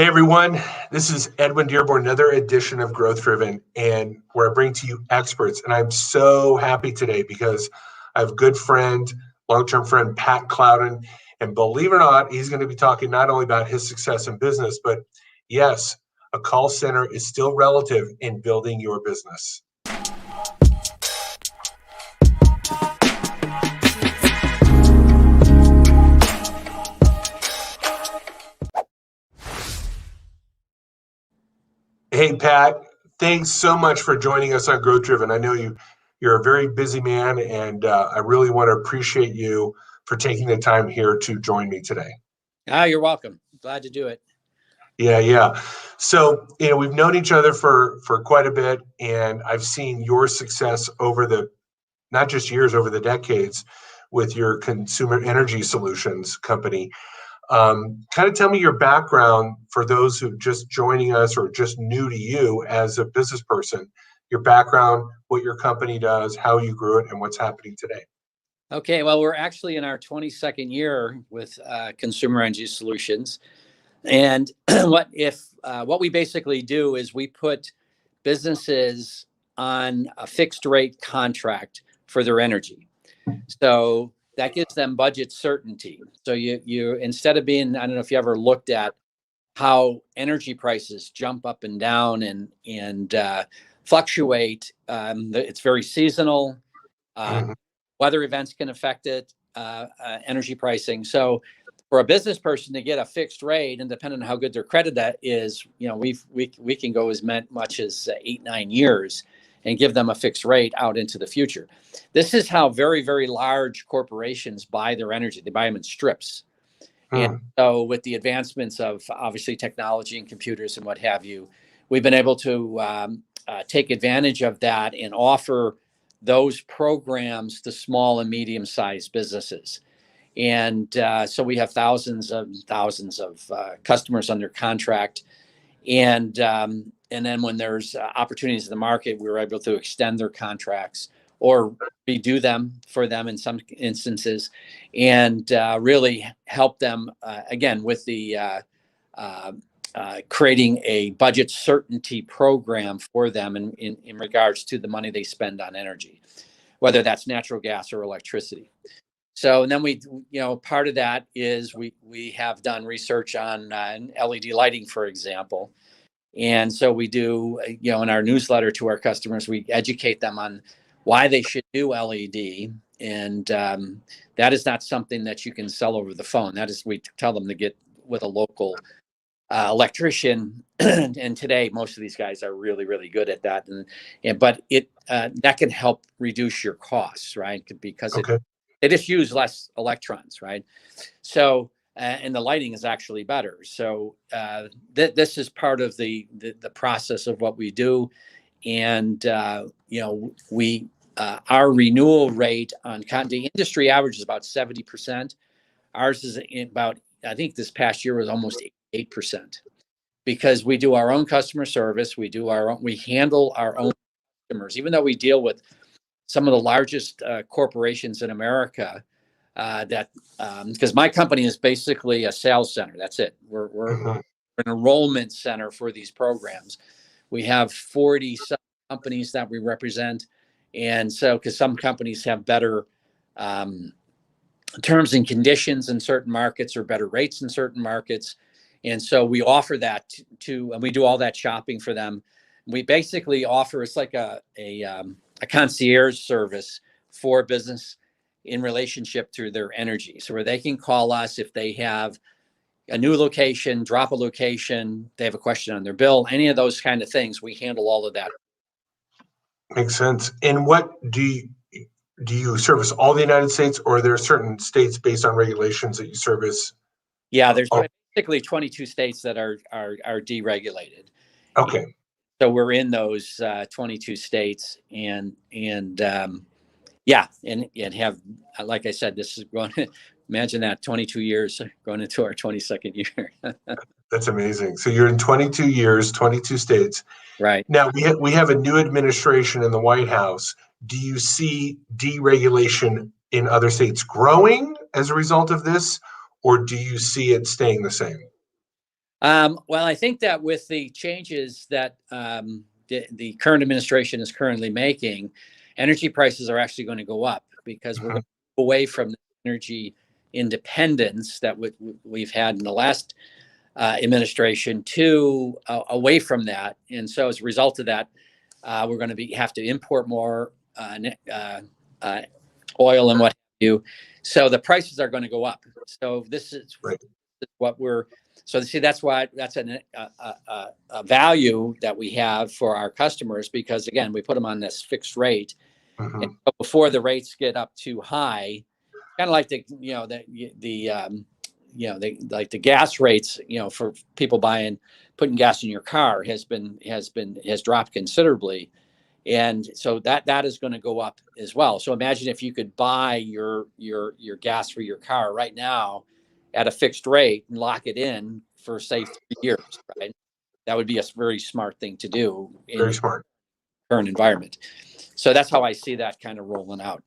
Hey everyone, this is Edwin Dearborn, another edition of Growth Driven, and where I bring to you experts. And I'm so happy today because I have a good friend, long-term friend, Pat Clouden. And believe it or not, he's going to be talking not only about his success in business, but yes, a call center is still relative in building your business. Hey, Pat, thanks so much for joining us on Growth Driven. I know you're a very busy man, and I really want to appreciate you for taking the time here to join me today. You're welcome. Glad to do it. Yeah. So, we've known each other for quite a bit, and I've seen your success over not just years, over the decades with your consumer energy solutions company. Kind of tell me your background for those who just joining us or just new to you as a business person, your background, what your company does, how you grew it, and what's happening today. Okay, well, we're actually in our 22nd year with Consumer Energy Solutions. And what we basically do is we put businesses on a fixed rate contract for their energy. So that gives them budget certainty. So you instead of being, I don't know if you ever looked at how energy prices jump up and down and fluctuate. It's very seasonal. Weather events can affect it, energy pricing. So for a business person to get a fixed rate, and depending on how good their credit is, we can go as much as 8-9 years and give them a fixed rate out into the future. This is how very, very large corporations buy their energy. They buy them in strips. And so with the advancements of obviously technology and computers and what have you, we've been able to take advantage of that and offer those programs to small and medium-sized businesses. And so we have thousands of customers under contract. And then when there's opportunities in the market, we were able to extend their contracts or redo them for them in some instances, and really help them again with the creating a budget certainty program for them in regards to the money they spend on energy, whether that's natural gas or electricity. So and then we, part of that is we have done research on LED lighting, for example. And so we do, in our newsletter to our customers, we educate them on why they should do LED. And that is not something that you can sell over the phone. That is, we tell them to get with a local electrician. And today, most of these guys are really, really good at that. But that can help reduce your costs, right? Because they just use less electrons, right? So, and the lighting is actually better. So this is part of the process of what we do. And, our renewal rate on the industry average is about 70%. Ours is about, I think this past year was almost 8%, because we do our own customer service. We handle our own customers, even though we deal with some of the largest corporations in America. Because my company is basically a sales center. That's it. We're an enrollment center for these programs. We have 40 companies that we represent. And so, because some companies have better terms and conditions in certain markets or better rates in certain markets. And so we offer that and we do all that shopping for them. We basically offer, it's like a concierge service for business in relationship to their energy. So where they can call us if they have a new location, drop a location, they have a question on their bill, any of those kind of things, we handle all of that. Makes sense. And what do you service all the United States, or are there certain states based on regulations that you service? Yeah, there's basically 22 states that are deregulated. Okay. So we're in those 22 states, and have, like I said, this is going to, imagine that, 22 years going into our 22nd year. That's amazing. So you're in 22 years, 22 states. Right. Now we have a new administration in the White House. Do you see deregulation in other states growing as a result of this, or do you see it staying the same? Well, I think that with the changes that the current administration is currently making, energy prices are actually going to go up because we're Mhm. going to go away from the energy independence that we've had in the last administration to away from that. And so as a result of that, we're going to have to import more uh, oil and what have you. So the prices are going to go up. So this is Right. what we're so see that's why that's a value that we have for our customers, because again we put them on this fixed rate, and Mhm. before the rates get up too high, kind of like like the gas rates, for people putting gas in your car has dropped considerably, and so that is going to go up as well. So imagine if you could buy your gas for your car right now at a fixed rate and lock it in for say 3 years, right? That would be a very smart thing to do in Very the smart. current environment. So that's how I see that kind of rolling out.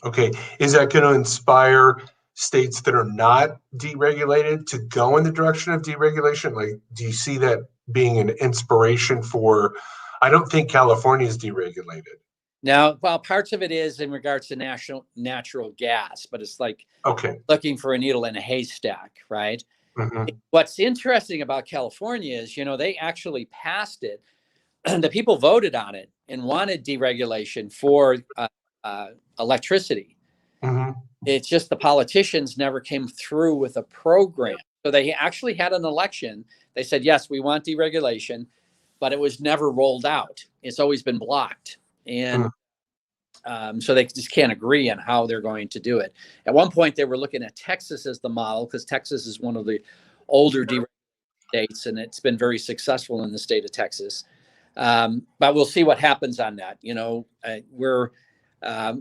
Okay. Is that going to inspire states that are not deregulated to go in the direction of deregulation? Like, do you see that being an inspiration for? I don't think California is deregulated. Now, well, parts of it is in regards to natural gas, but it's like Okay. looking for a needle in a haystack, right? Hmm. What's interesting about California is, they actually passed it. The people voted on it and wanted deregulation for uh, electricity. Hmm. It's just the politicians never came through with a program. So they actually had an election. They said, yes, we want deregulation, but it was never rolled out. It's always been blocked. And so they just can't agree on how they're going to do it. At one point, they were looking at Texas as the model because Texas is one of the older deregulated states, and it's been very successful in the state of Texas. But we'll see what happens on that.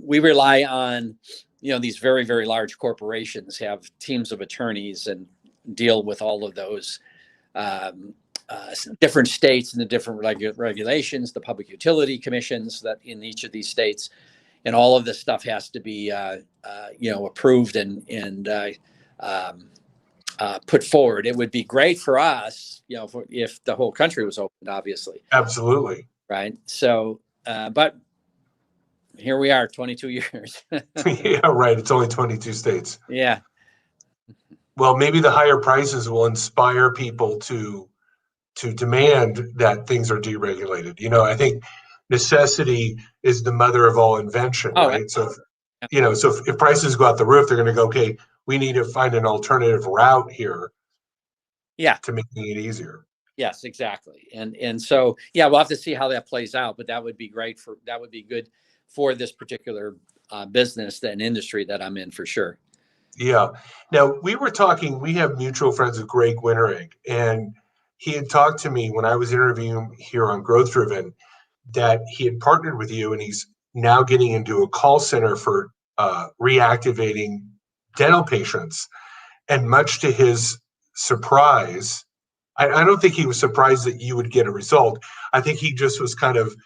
We rely on these very, very large corporations have teams of attorneys and deal with all of those um, different states and the different regulations, the public utility commissions that in each of these states, and all of this stuff has to be approved and put forward. It would be great for us, if the whole country was open, obviously, Absolutely. right? So, but here we are, 22 years. Yeah, right. It's only 22 states. Yeah. Well, maybe the higher prices will inspire people to demand that things are deregulated. I think necessity is the mother of all invention, Oh, right? So, if prices go out the roof, they're going to go, okay, we need to find an alternative route here yeah. to making it easier. Yes, exactly. And so, yeah, we'll have to see how that plays out, but that would be good for this particular business and industry that I'm in for sure. Yeah. Now, we have mutual friends with Greg Winterig, and he had talked to me when I was interviewing here on Growth Driven that he had partnered with you, and he's now getting into a call center for reactivating dental patients. And much to his surprise, I don't think he was surprised that you would get a result. I think he just was kind of,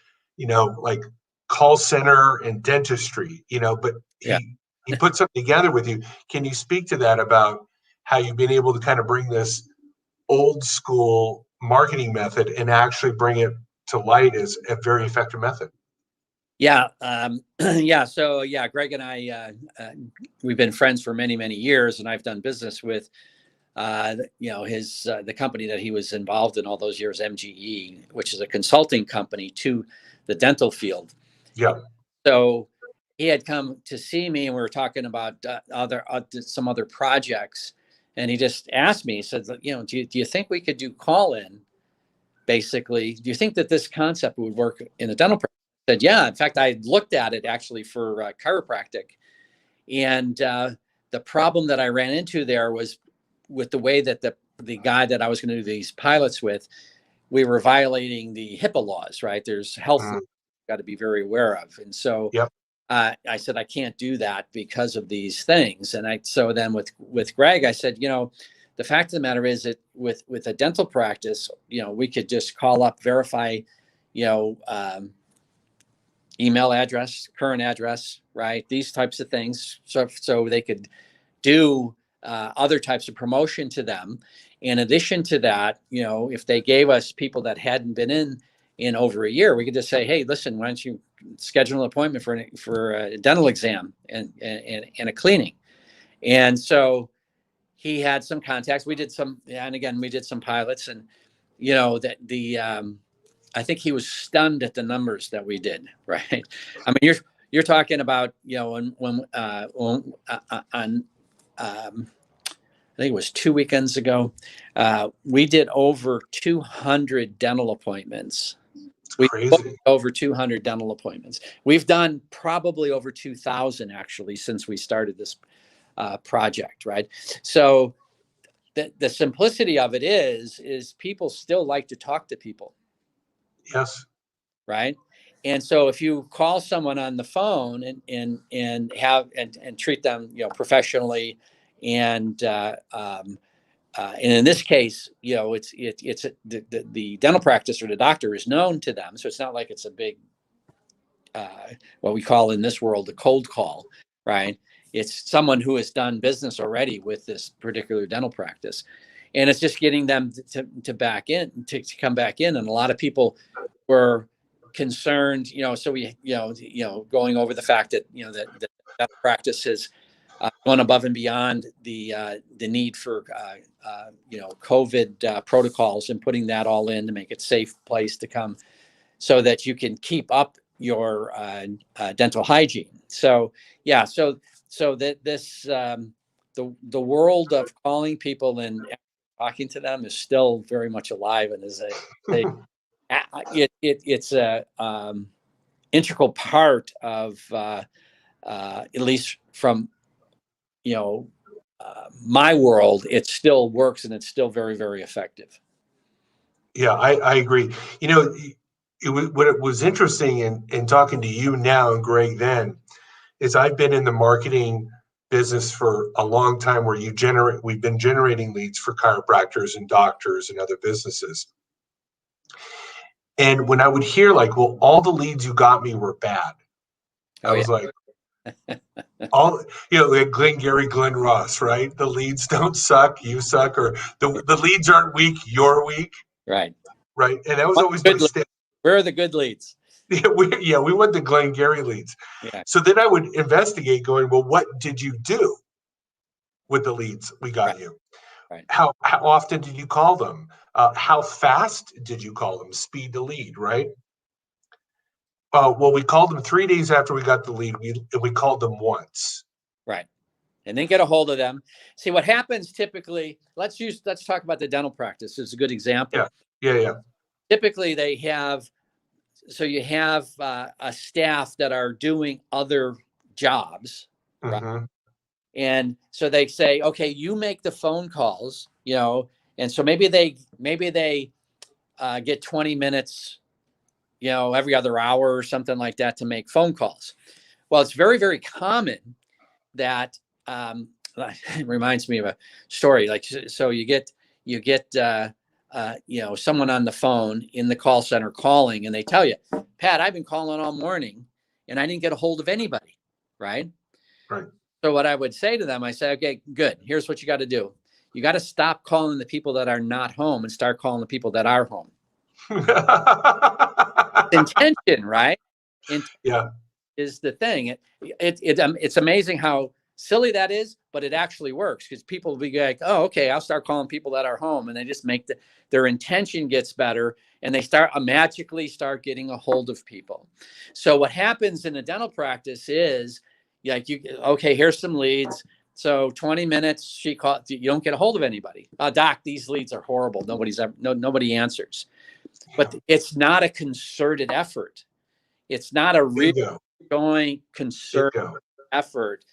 like call center and dentistry, but Yeah. he put something together with you. Can you speak to that about how you've been able to kind of bring this old school marketing method and actually bring it to light as a very effective method? Yeah. Yeah. So, yeah, Greg and I, we've been friends for many, many years, and I've done business with, his, the company that he was involved in all those years, MGE, which is a consulting company to the dental field. Yeah. So he had come to see me, and we were talking about some other projects. And he just asked me, he said, do you think we could do call in? Basically, do you think that this concept would work in the dental practice? I said, yeah. In fact, I looked at it actually for chiropractic. And the problem that I ran into there was with the way that the guy that I was going to do these pilots with, we were violating the HIPAA laws, right? There's health laws got to be very aware of. And so Yep. I said, I can't do that because of these things. And so then with Greg, I said, the fact of the matter is that with a dental practice, we could just call up, verify, email address, current address, right? These types of things. So they could do other types of promotion to them. In addition to that, if they gave us people that hadn't been in over a year, we could just say, hey, listen, why don't you schedule an appointment for a dental exam and a cleaning. And so he had some contacts. We did some, and again, we did some pilots, and I think he was stunned at the numbers that we did. Right? I mean, you're talking about when on I think it was 2 weekends ago, we did over 200 dental appointments. We booked Crazy. over 200 dental appointments. We've done probably over 2,000 actually since we started this project, right? So the simplicity of it is people still like to talk to people. Yes. Right. And so if you call someone on the phone and have and treat them professionally, and in this case, it's the dental practice or the doctor is known to them, so it's not like it's a big what we call in this world a cold call, right? It's someone who has done business already with this particular dental practice, and it's just getting them to come back in. And a lot of people were concerned, so we going over the fact that that dental practice has gone above and beyond the need for COVID protocols, and putting that all in to make it a safe place to come, so that you can keep up your dental hygiene. So yeah, so that this the world of calling people and talking to them is still very much alive, and is it's a integral part of at least from my world. It still works, and it's still very, very effective. Yeah, I agree. What it was interesting in talking to you now and Greg then is I've been in the marketing business for a long time, where we've been generating leads for chiropractors and doctors and other businesses. And when I would hear like, well, all the leads you got me were bad, I was like, all like Glenn Ross, right? The leads don't suck, you suck, or the leads aren't weak, you're weak. Right. Right. And that was always my stance. Where are the good leads? We want the Glenn Gary leads. Yeah. So then I would investigate, going, well, what did you do with the leads we got you? Right. How often did you call them? How fast did you call them? Speed to lead, right? Well, we called them 3 days after we got the lead. We called them once. Right. And then get a hold of them. See what happens typically. Let's talk about the dental practice. It's a good example. Yeah. Typically they have, so you have a staff that are doing other jobs, right? Mm-hmm. And so they say, okay, you make the phone calls, and so maybe they get 20 minutes, every other hour or something like that to make phone calls. Well, it's very, very common that it reminds me of a story. Like, so you get someone on the phone in the call center calling, and they tell you, Pat, I've been calling all morning and I didn't get a hold of anybody. Right. Right. So what I would say to them, I say, okay, good. Here's what you got to do. You got to stop calling the people that are not home and start calling the people that are home. Intention, right? Yeah. Is the thing. It's amazing how silly that is, but it actually works, because people will be like, oh, okay, I'll start calling people that are home, and they just make their intention gets better, and they magically start getting a hold of people. So what happens in a dental practice is, like, okay, here's some leads. So 20 minutes, she called, you don't get a hold of anybody. Doc, these leads are horrible. Nobody answers. But it's not a concerted effort. It's not a real going concerted effort.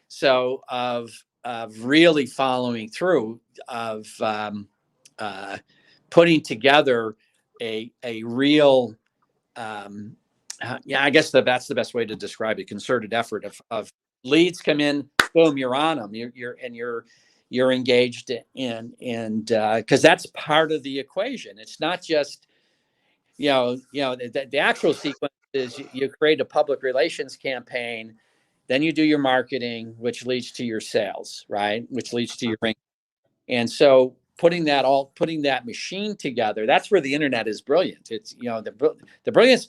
So of really following through, of putting together a real, I guess that's the best way to describe it. Concerted effort of leads come in, boom, you're on them. You're engaged in, and because that's part of the equation. It's not just, the actual sequence is you create a public relations campaign, Then you do your marketing, which leads to your sales, right? Which leads to your income. And so putting that machine together, that's where the internet is brilliant. It's, the brilliance,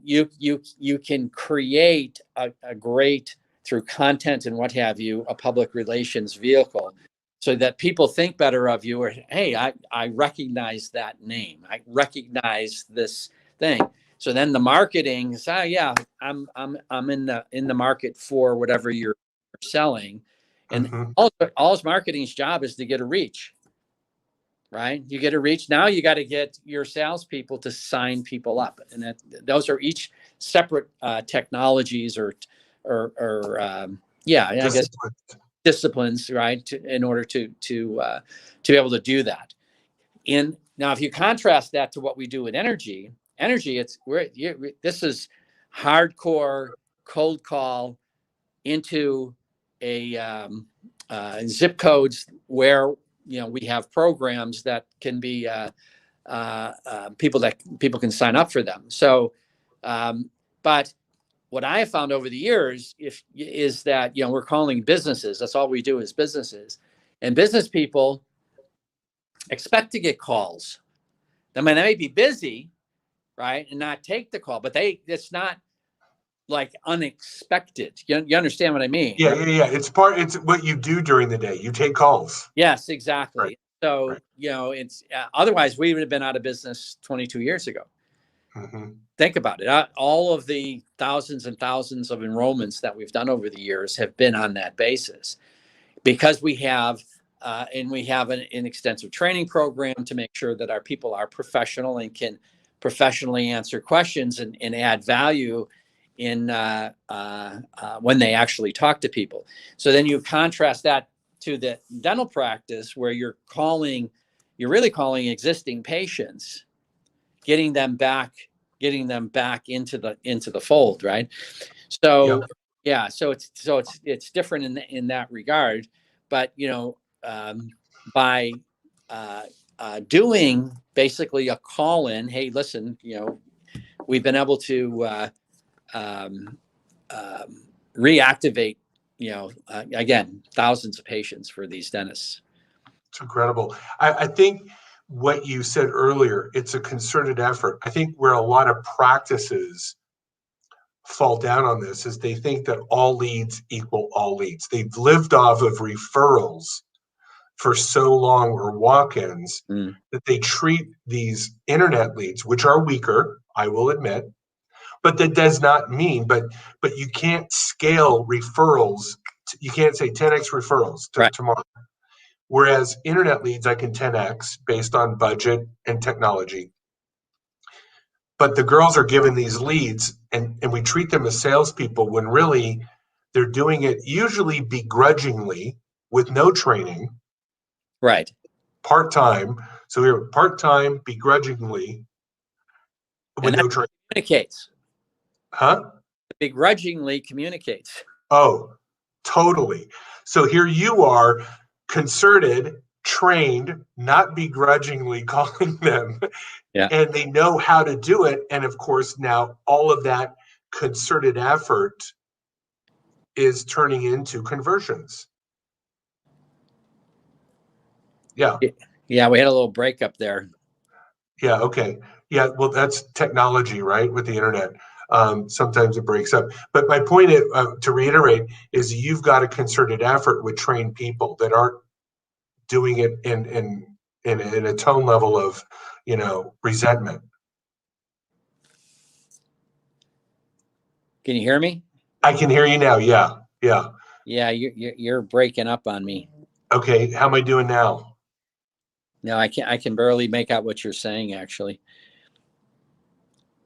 you can create a great, through content and what have you, a public relations vehicle so that people think better of you, or, hey, I recognize that name. I recognize this thing. So then the marketing is, yeah, I'm in the market for whatever you're selling. And all his marketing's job is to get a reach, right? You get a reach. Now you got to get your salespeople to sign people up, and those are each separate technologies or yeah, I guess disciplines, right? In order to be able to do that. Now, if you contrast that to what we do with energy, this is hardcore cold call into a zip codes where we have programs that can be people can sign up for them. So, but what I have found over the years is that we're calling businesses. That's all we do is businesses, and business people expect to get calls. I mean, they may be busy, right, and not take the call, but it's not like unexpected. You understand what I mean? Yeah, right? Yeah. It's what you do during the day. You take calls. Yes, exactly. Right. So, right. It's otherwise we would have been out of business 22 years ago. Mm-hmm. Think about it. All of the thousands and thousands of enrollments that we've done over the years have been on that basis, because we have an extensive training program to make sure that our people are professional and can professionally answer questions and add value in when they actually talk to people. So then you contrast that to the dental practice, where you're really calling existing patients, getting them back into the fold, right? So yeah, so it's different in that regard, but by doing basically a call in, hey, listen, we've been able to reactivate, again, thousands of patients for these dentists. It's incredible. I think what you said earlier, it's a concerted effort. I think where a lot of practices fall down on this is they think that all leads equal all leads. They've lived off of referrals for so long, or walk-ins, that they treat these internet leads, which are weaker, I will admit, but that does not mean, but you can't scale referrals. You can't say 10x referrals to tomorrow. Whereas internet leads, I can 10x based on budget and technology. But the girls are given these leads, and we treat them as salespeople, when really they're doing it usually begrudgingly with no training. Right. Part-time. So we're part-time, begrudgingly, with no training. Communicates. Huh? Begrudgingly communicates. Oh, totally. So here you are, concerted, trained, not begrudgingly calling them, and they know how to do it. And of course, now all of that concerted effort is turning into conversions. Yeah. Yeah, we had a little breakup there. Yeah, okay. Yeah, well, that's technology, right, with the internet. Sometimes it breaks up. But my point is, to reiterate, is you've got a concerted effort with trained people that aren't doing it in a tone level of, resentment. Can you hear me? I can hear you now. Yeah. Yeah, you're breaking up on me. Okay, how am I doing now? No, I can barely make out what you're saying, actually.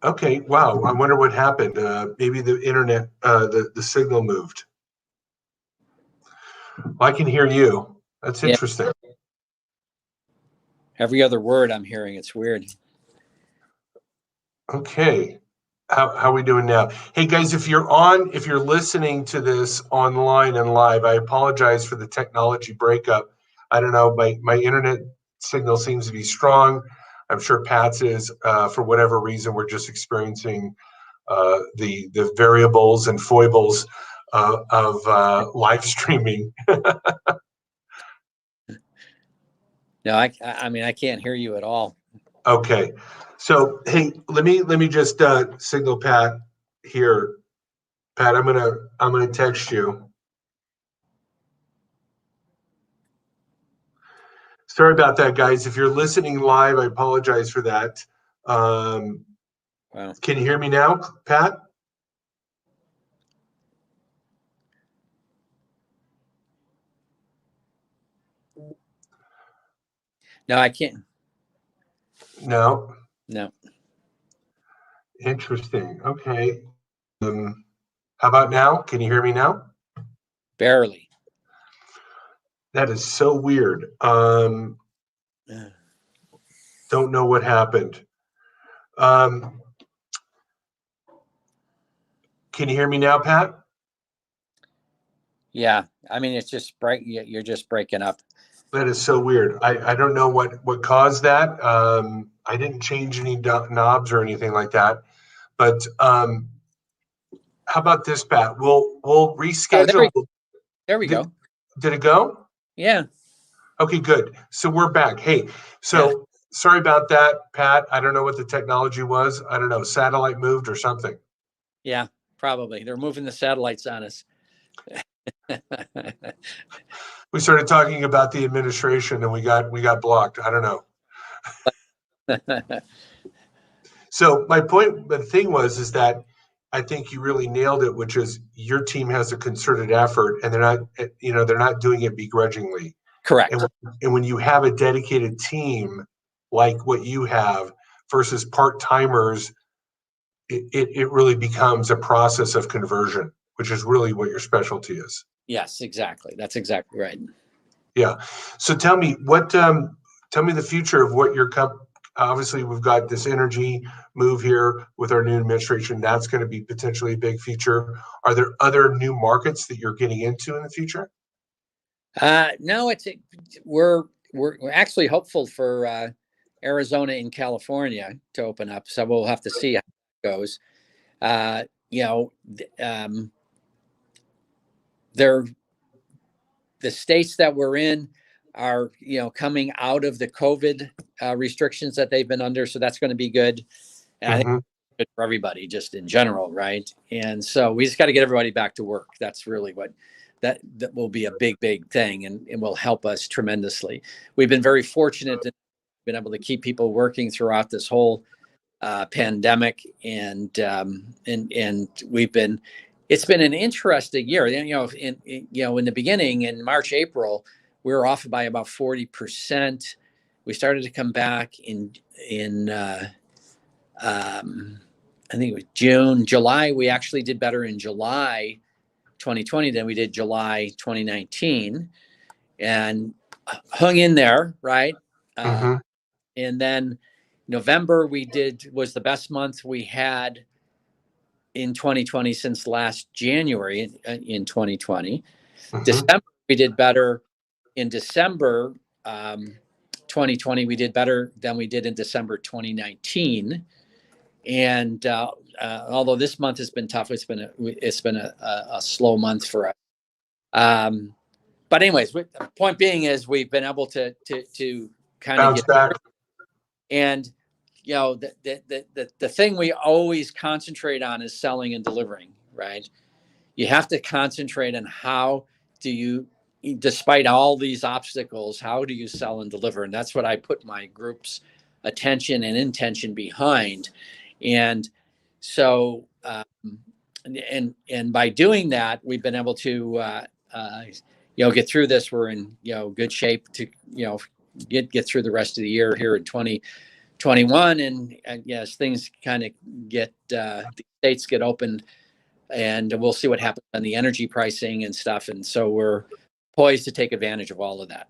Okay, wow. I wonder what happened. Maybe the internet, the signal moved. Well, I can hear you. That's interesting. Every other word I'm hearing, it's weird. Okay. How are we doing now? Hey guys, if you're listening to this online and live, I apologize for the technology breakup. I don't know, my internet signal seems to be strong. I'm sure Pat's is. For whatever reason, we're just experiencing the variables and foibles live streaming. No, I mean, I can't hear you at all. Okay, so hey, let me just signal Pat here. Pat, I'm gonna text you. Sorry about that, guys. If you're listening live, I apologize for that. Wow. Can you hear me now, Pat? No, I can't. No. No, Interesting. Okay. How about now? Can you hear me now? barely. That is so weird. Don't know what happened. Can you hear me now, Pat? Yeah, I mean, it's just you're just breaking up. That is so weird. I don't know what caused that. I didn't change any knobs or anything like that. But how about this, Pat? We'll Oh, reschedule. there we Did, go. did it go? Yeah, Okay, good. So we're back. Hey, so sorry about that, Pat. I don't know what the technology was. I don't know. Satellite moved or something. yeah, probably. They're moving the satellites on us. We started talking about the administration and we got blocked. I don't know. So my point, the thing was, is that I think you really nailed it, which is your team has a concerted effort, and they're not doing it begrudgingly. Correct. And when you have a dedicated team like what you have versus part timers, it really becomes a process of conversion, which is really what your specialty is. Yes, exactly. That's exactly right. Yeah. So tell me tell me the future of what your obviously we've got this energy move here with our new administration. That's going to be potentially a big feature. Are there other new markets that you're getting into in the future? No, we're actually hopeful for Arizona and California to open up. So we'll have to see how it goes. You know, they're the states that we're in are coming out of the COVID restrictions that they've been under, so that's going to be good. And I think it's good for everybody, just in general, right? And so we just got to get everybody back to work. That's really what that will be a big thing, and will help us tremendously. We've been very fortunate to been able to keep people working throughout this whole pandemic, and it's been an interesting year. In the beginning, in March, April, we were off by about 40%. We started to come back in I think it was June, July. We actually did better in July 2020 than we did July 2019, and hung in there, right? And then November was the best month we had in 2020 since last January in 2020. December, we did better. In December 2020, we did better than we did in December 2019. And although this month has been tough, it's been a slow month for us. But anyways, the point being is we've been able to kind of Bounce back. And the thing we always concentrate on is selling and delivering, right? You have to concentrate on how do you, despite all these obstacles, how do you sell and deliver? And that's what I put my group's attention and intention behind. And so, and by doing that, we've been able to, get through this. We're in, good shape to, get through the rest of the year here in 2021. And yes, things kind of the states get opened, and we'll see what happens on the energy pricing and stuff. And so we're poised to take advantage of all of that.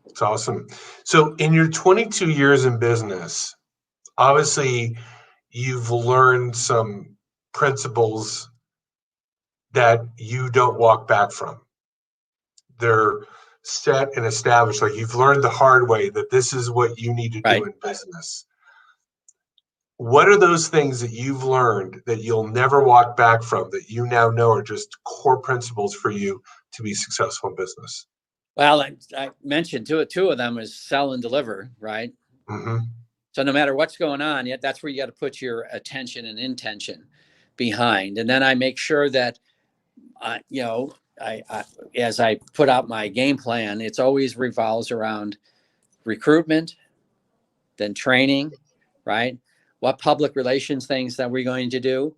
It's awesome. So in your 22 years in business, obviously you've learned some principles that you don't walk back from. They're set and established. Like you've learned the hard way that this is what you need to do in business. What are those things that you've learned that you'll never walk back from, that you now know are just core principles for you to be successful in business? Well, I mentioned two of them is sell and deliver, right? Mm-hmm. So no matter what's going on, yet that's where you got to put your attention and intention behind. And then I make sure that, you know, as I put out my game plan, it's always revolves around recruitment, then training, right? What public relations things that we're going to do,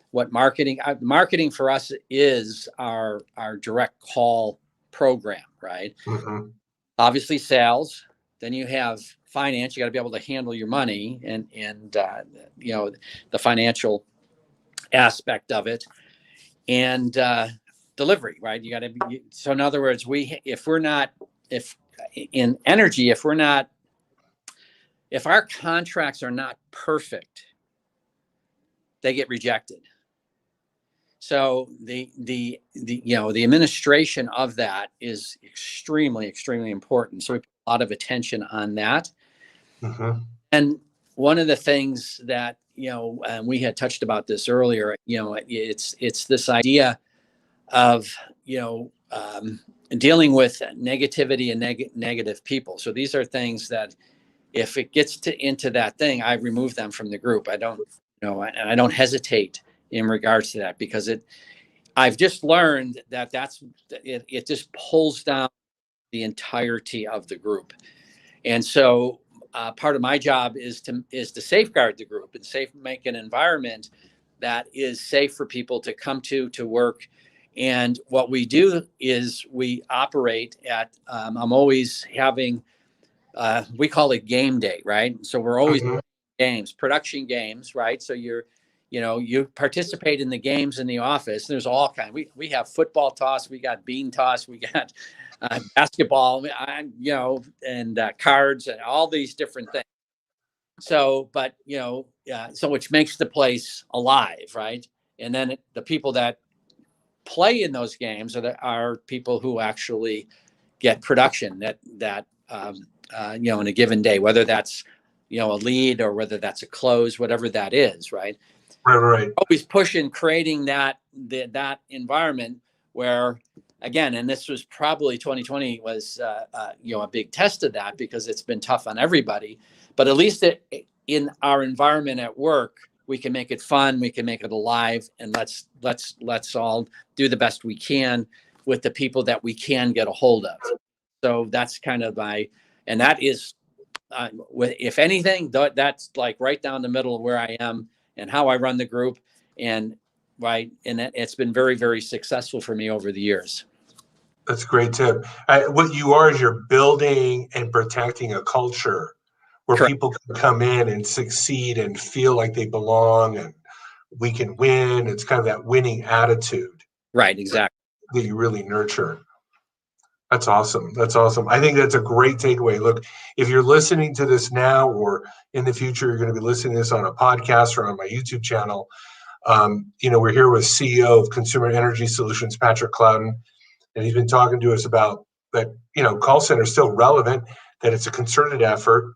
what marketing, marketing for us is our direct call program, right? Mm-hmm. Obviously sales, then you have finance, you got to be able to handle your money and you know, the financial aspect of it, and delivery, right? You got to be, so in other words, if we're not, if in energy, if we're not, if our contracts are not perfect, they get rejected. So the you know, the administration of that is extremely important. So we put a lot of attention on that. Mm-hmm. And one of the things that, you know, and we had touched about this earlier, you know, it's this idea of, you know, dealing with negativity and negative people. So these are things that if it gets into that thing, I remove them from the group. I don't, you know, and I don't hesitate in regards to that, because I've just learned that it just pulls down the entirety of the group. And so part of my job is to safeguard the group and make an environment that is safe for people to come to work. And what we do is we operate at, I'm always having, we call it game day, right? So we're always Mm-hmm. games, production games, right? So you know, you participate in the games in the office. There's all kinds. We have football toss, we got bean toss, we got basketball, you know, and cards and all these different things. So, but you know, so which makes the place alive, right? And then the people that play in those games are people who actually get production that you know, in a given day, whether that's, you know, a lead or whether that's a close, whatever that is, right? Right. Always pushing, creating that environment where, again, and this was probably 2020 was you know, a big test of that, because it's been tough on everybody. But at least in our environment at work, we can make it fun, we can make it alive, and let's all do the best we can with the people that we can get a hold of. So that's kind of and that is, if anything, that's like right down the middle of where I am and how I run the group, and right, and it's been very successful for me over the years. That's a great tip. What you are is you're building and protecting a culture where Correct. people can come in and succeed and feel like they belong and we can win. It's kind of that winning attitude Right, exactly. that you really nurture. That's awesome. That's awesome. I think that's a great takeaway. Look, if you're listening to this now or in the future, you're going to be listening to this on a podcast or on my YouTube channel. You know, we're here with CEO of Consumer Energy Solutions, Patrick Clouden, and he's been talking to us about that, you know, call center is still relevant, that it's a concerted effort.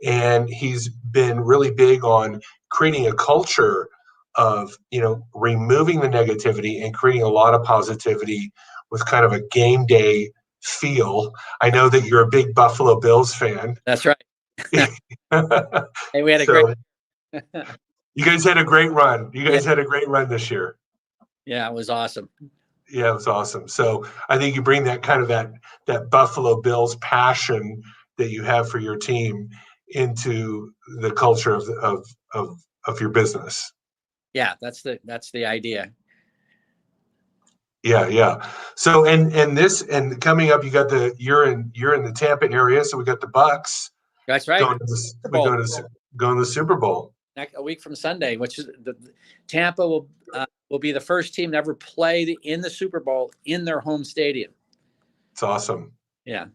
And he's been really big on creating a culture of, you know, removing the negativity and creating a lot of positivity with kind of a game day feel. I know that you're a big Buffalo Bills fan. That's right. Hey, we had a great So you guys had a great run. You yeah, guys had a great run this year. yeah, it was awesome. Yeah, it was awesome. So I think you bring that kind of that Buffalo Bills passion that you have for your team into the culture of your business. Yeah, that's the idea. Yeah. So and coming up, you got you're in the Tampa area, so we got the Bucks That's right. going to Super Bowl going to the Super Bowl. a week from Sunday, which is Tampa will be the first team to ever play in the Super Bowl in their home stadium. It's awesome. Yeah,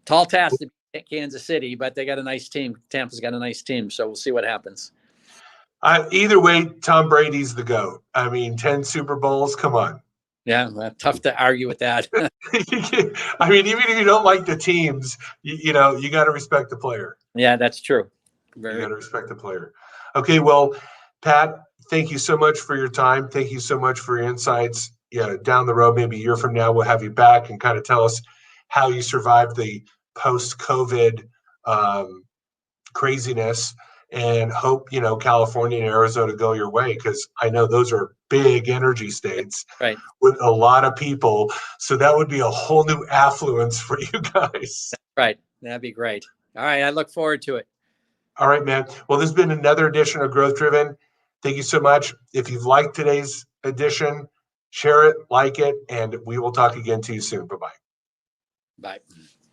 tall task to beat Kansas City, but they got a nice team. Tampa's got a nice team, so we'll see what happens. Either way, Tom Brady's the GOAT. I mean, 10 Super Bowls. Come on. Yeah, well, tough to argue with that. I mean, even if you don't like the teams, you know, you got to respect the player. Yeah, that's true. You Very. got to respect the player. Okay, well, Pat, thank you so much for your time. Thank you so much for your insights. Yeah, down the road, maybe a year from now, we'll have you back and kind of tell us how you survived the post-COVID craziness, and hope California and Arizona go your way, because I know those are big energy states Right. with a lot of people. So that would be a whole new affluence for you guys. Right. That'd be great. All right. I look forward to it. All right, man. Well, this has been another edition of Growth Driven. Thank you so much. If you've liked today's edition, share it, like it, and we will talk again to you soon. Bye-bye. Bye.